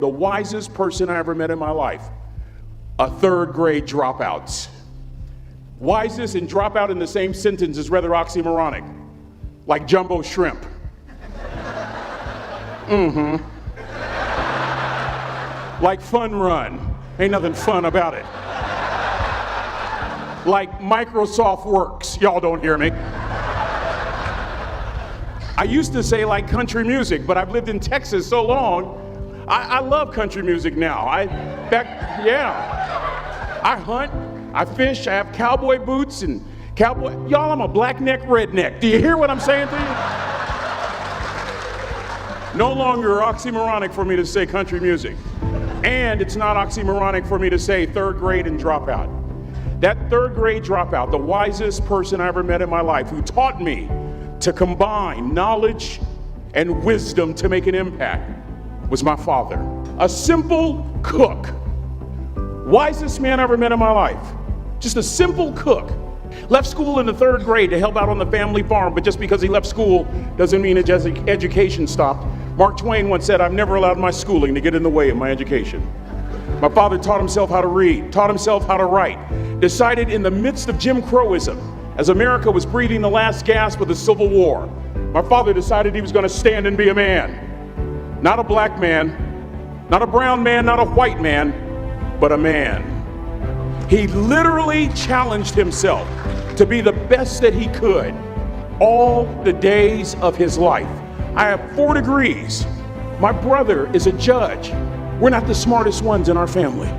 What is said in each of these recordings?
the wisest person I ever met in my life, a third grade dropout. Wisest and dropout in the same sentence is rather oxymoronic, like jumbo shrimp. Like fun run, ain't nothing fun about it. Like Microsoft Works, y'all don't hear me. I used to say like country music, but I've lived in Texas so long, I love country music now. I hunt, I fish, I have cowboy boots and cowboy, y'all, I'm a black neck redneck. Do you hear what I'm saying to you? No longer oxymoronic for me to say country music. And it's not oxymoronic for me to say third grade and dropout. That third grade dropout, the wisest person I ever met in my life, who taught me to combine knowledge and wisdom to make an impact, was my father. A simple cook. Wisest man I ever met in my life. Just a simple cook. Left school in the third grade to help out on the family farm, but just because he left school doesn't mean his education stopped. Mark Twain once said, "I've never allowed my schooling to get in the way of my education." My father taught himself how to read, taught himself how to write, decided in the midst of Jim Crowism, as America was breathing the last gasp of the Civil War, my father decided he was going to stand and be a man. Not a black man, not a brown man, not a white man, but a man. He literally challenged himself to be the best that he could all the days of his life. I have 4 degrees. My brother is a judge. We're not the smartest ones in our family.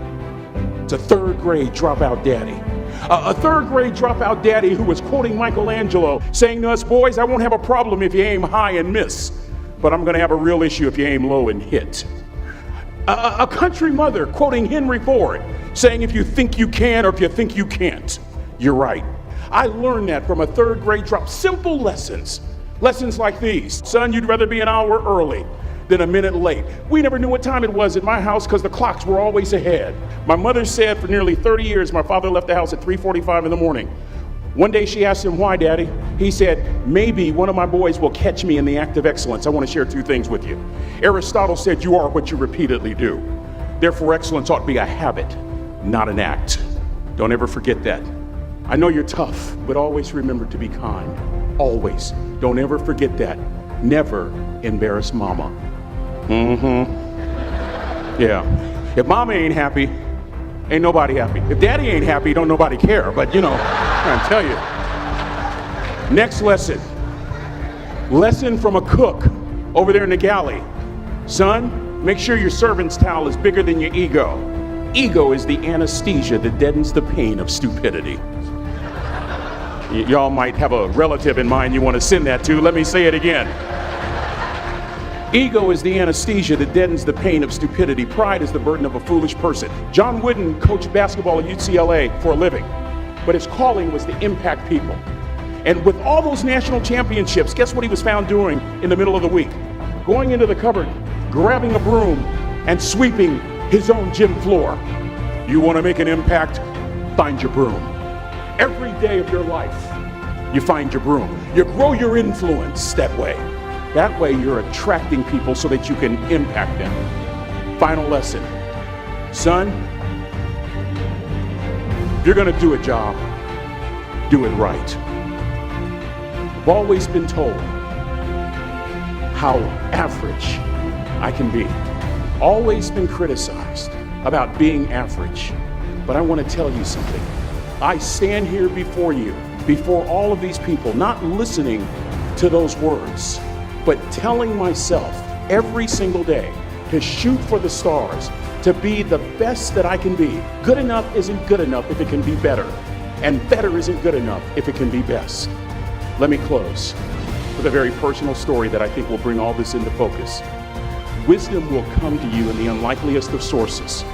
It's a third grade dropout daddy. A third grade dropout daddy who was quoting Michelangelo, saying to us, "Boys, I won't have a problem if you aim high and miss, but I'm gonna have a real issue if you aim low and hit." A country mother quoting Henry Ford, saying, "If you think you can or if you think you can't, you're right." I learned that from a third grade drop. Simple lessons. Lessons like these. Son, you'd rather be an hour early than a minute late. We never knew what time it was at my house because the clocks were always ahead. My mother said for nearly 30 years my father left the house at 3:45 in the morning. One day she asked him, "Why, Daddy?" He said, "Maybe one of my boys will catch me in the act of excellence. I want to share 2 things with you. Aristotle said you are what you repeatedly do. Therefore, excellence ought to be a habit, not an act." Don't ever forget that. I know you're tough, but always remember to be kind. Always. Don't ever forget that. Never embarrass mama. Yeah. If mama ain't happy, ain't nobody happy. If daddy ain't happy, don't nobody care. But you know, I'm trying to tell you. Next lesson. Lesson from a cook over there in the galley. Son, make sure your servant's towel is bigger than your ego. Ego is the anesthesia that deadens the pain of stupidity. Y'all might have a relative in mind you want to send that to. Let me say it again. Ego is the anesthesia that deadens the pain of stupidity. Pride is the burden of a foolish person. John Wooden coached basketball at UCLA for a living, but his calling was to impact people. And with all those national championships, guess what he was found doing in the middle of the week? Going into the cupboard, grabbing a broom, and sweeping his own gym floor. You want to make an impact? Find your broom. Every day of your life, you find your broom. You grow your influence that way. That way you're attracting people so that you can impact them. Final lesson. Son, if you're gonna do a job, do it right. I've always been told how average I can be. Always been criticized about being average. But I want to tell you something. I stand here before you, before all of these people, not listening to those words, but telling myself every single day to shoot for the stars, to be the best that I can be. Good enough isn't good enough if it can be better, and better isn't good enough if it can be best. Let me close with a very personal story that I think will bring all this into focus. Wisdom will come to you in the unlikeliest of sources,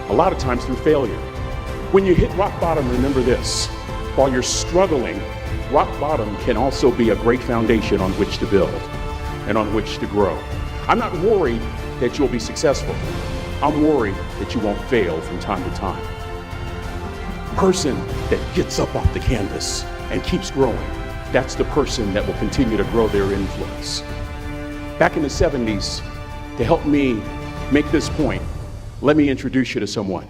a lot of times through failure. When you hit rock bottom, remember this. While you're struggling, rock bottom can also be a great foundation on which to build and on which to grow. I'm not worried that you'll be successful. I'm worried that you won't fail from time to time. The person that gets up off the canvas and keeps growing, that's the person that will continue to grow their influence. Back in the 70s, to help me make this point, let me introduce you to someone.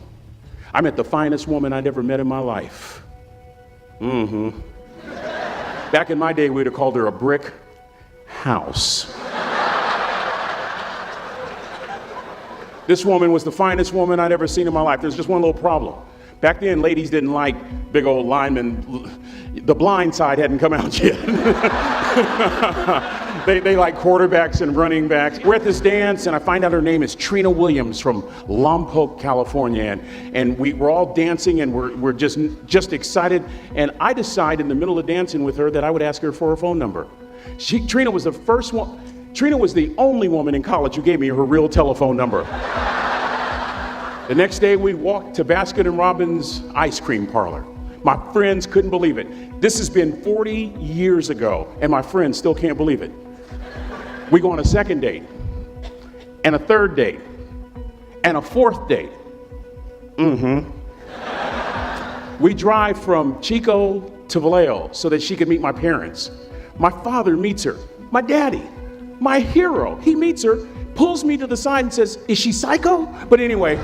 I met the finest woman I'd ever met in my life. Back in my day, we'd have called her a brick house. This woman was the finest woman I'd ever seen in my life. There's just one little problem. Back then, ladies didn't like big old linemen. The Blind Side hadn't come out yet. They like quarterbacks and running backs. We're at this dance, and I find out her name is Trina Williams from Lompoc, California. And we're all dancing, and we're just excited. And I decide in the middle of dancing with her that I would ask her for her phone number. Trina was the first one. Trina was the only woman in college who gave me her real telephone number. The next day, we walked to Baskin & Robbins ice cream parlor. My friends couldn't believe it. This has been 40 years ago, and my friends still can't believe it. We go on a second date, and a third date, and a fourth date. We drive from Chico to Vallejo so that she could meet my parents. My father meets her. My daddy, my hero, he meets her, pulls me to the side and says, "Is she psycho?" But anyway,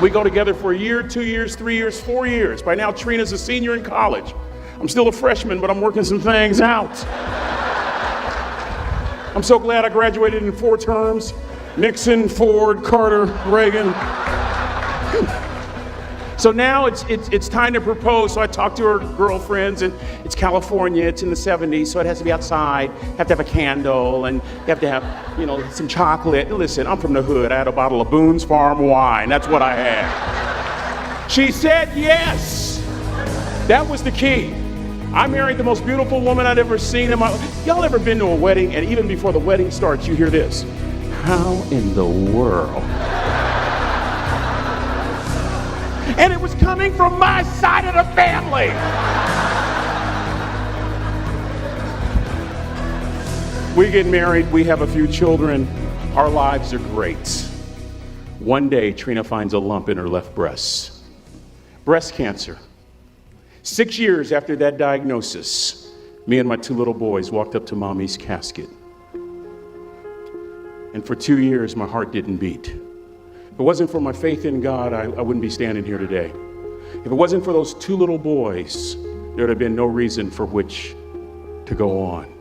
we go together for a year, 2 years, 3 years, 4 years. By now, Trina's a senior in college. I'm still a freshman, but I'm working some things out. I'm so glad I graduated in 4 terms. Nixon, Ford, Carter, Reagan. So now it's time to propose. So I talk to her girlfriends, and it's California, it's in the 70s, so it has to be outside. You have to have a candle, and you have to have, some chocolate. And listen, I'm from the hood. I had a bottle of Boone's Farm wine. That's what I had. She said yes. That was the key. I married the most beautiful woman I'd ever seen in my life. Y'all ever been to a wedding, and even before the wedding starts, you hear this? How in the world? And it was coming from my side of the family. We get married, we have a few children, our lives are great. One day, Trina finds a lump in her left breast. Breast cancer. 6 years after that diagnosis, me and my 2 little boys walked up to Mommy's casket. And for 2 years, my heart didn't beat. If it wasn't for my faith in God, I wouldn't be standing here today. If it wasn't for those 2 little boys, there would have been no reason for which to go on.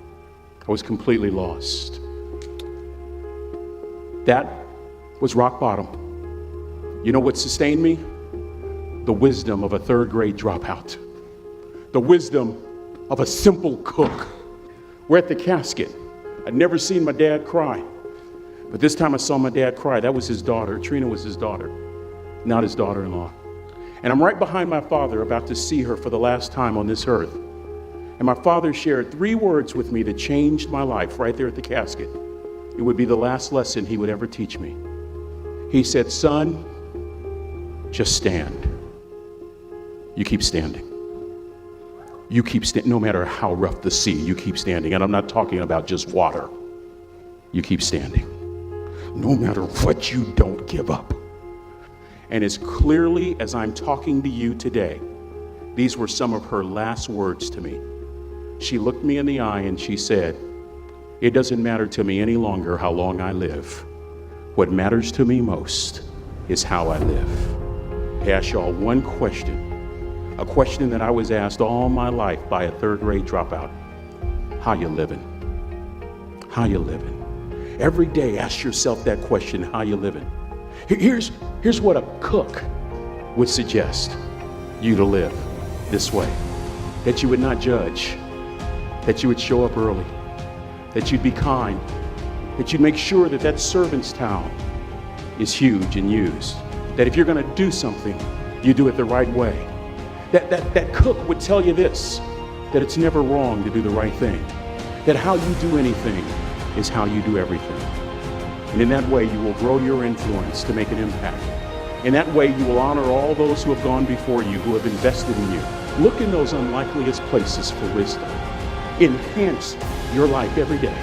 I was completely lost. That was rock bottom. You know what sustained me? The wisdom of a 3rd grade dropout. The wisdom of a simple cook. We're at the casket. I'd never seen my dad cry. But this time I saw my dad cry. That was his daughter. Trina was his daughter, not his daughter-in-law. And I'm right behind my father, about to see her for the last time on this earth. And my father shared 3 words with me that changed my life right there at the casket. It would be the last lesson he would ever teach me. He said, "Son, just stand. You keep standing. You keep standing, no matter how rough the sea, you keep standing." And I'm not talking about just water. You keep standing. No matter what, you don't give up. And as clearly as I'm talking to you today, these were some of her last words to me. She looked me in the eye and she said, "It doesn't matter to me any longer how long I live. What matters to me most is how I live." I ask y'all one question, a question that I was asked all my life by a 3rd grade dropout. How you living? How you living? Every day, ask yourself that question, how you living? Here's what a cook would suggest you to live this way. That you would not judge, that you would show up early, that you'd be kind, that you'd make sure that that servant's towel is huge and used, that if you're gonna do something, you do it the right way. That cook would tell you this, that it's never wrong to do the right thing, that how you do anything is how you do everything. And in that way, you will grow your influence to make an impact. In that way, you will honor all those who have gone before you, who have invested in you. Look in those unlikeliest places for wisdom. Enhance your life every day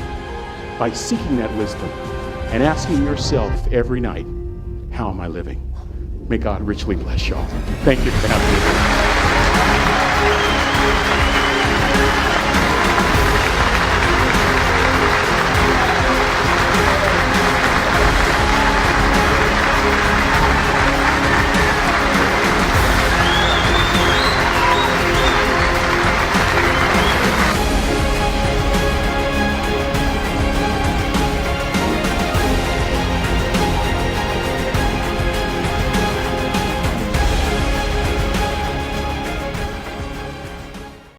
by seeking that wisdom and asking yourself every night, how am I living? May God richly bless y'all. Thank you for having me.